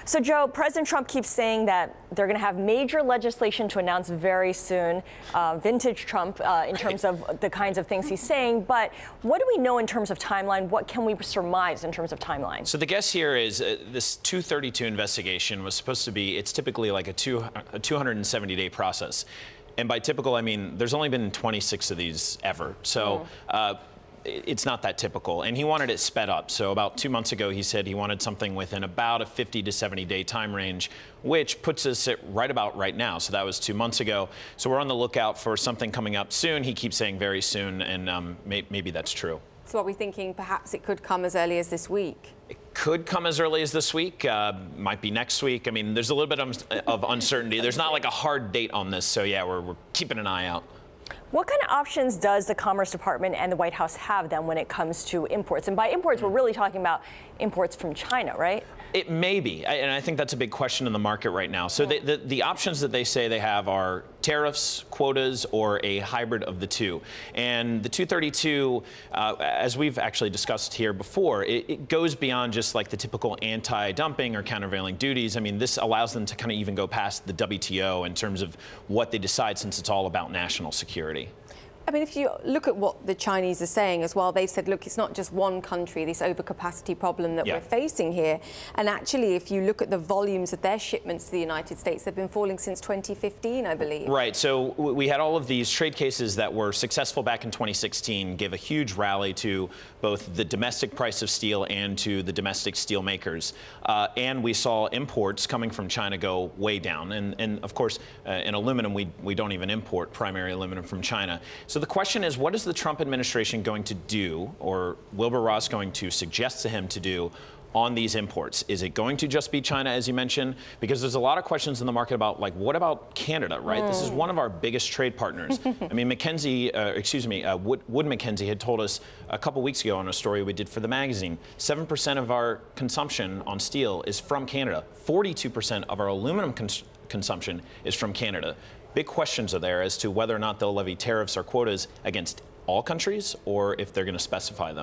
So, Joe, President Trump keeps saying that they're going to have major legislation to announce very soon, vintage Trump in terms of the kinds of things he's saying. But what do we know in terms of timeline? What can we surmise in terms of timeline? So the guess here is this 232 investigation was supposed to be, it's typically like a 270-day process. And by typical, I mean there's only been 26 of these ever. So it's not that typical. And he wanted it sped up. So about 2 months ago, he said he wanted something within about a 50 to 70-day time range, which puts us at right about right now. So that was 2 months ago. So we're on the lookout for something coming up soon. He keeps saying very soon, and maybe that's true. So are we thinking perhaps it could come as early as this week? It could come as early as this week, might be next week. I mean, there's a little bit of uncertainty. There's not like a hard date on this. So yeah, we're keeping an eye out. What kind of options does the Commerce Department and the White House have then when it comes to imports? And by imports, we're really talking about imports from China, right? It may be, and I think that's a big question in the market right now. So the options that they say they have are tariffs, quotas, or a hybrid of the two. And the 232, as we've actually discussed here before, it goes beyond just like the typical anti-dumping or countervailing duties. I mean, this allows them to kind of even go past the WTO in terms of what they decide, since it's all about national security. I mean, if you look at what the Chinese are saying as well, they've said, look, it's not just one country, this overcapacity problem that we're facing here. And actually, if you look at the volumes of their shipments to the United States, they've been falling since 2015, I believe. Right. So we had all of these trade cases that were successful back in 2016, gave a huge rally to both the domestic price of steel and to the domestic steel makers. And we saw imports coming from China go way down. And of course, in aluminum, we don't even import primary aluminum from China. So the question is, what is the Trump administration going to do, or Wilbur Ross going to suggest to him to do on these imports? Is it going to just be China, as you mentioned? Because there's a lot of questions in the market about, like, what about Canada, right? This is one of our biggest trade partners. I mean, Wood Mackenzie had told us a couple weeks ago on a story we did for the magazine, 7% of our consumption on steel is from Canada. 42% of our aluminum consumption is from Canada. Big questions are there as to whether or not they'll levy tariffs or quotas against all countries, or if they're going to specify them.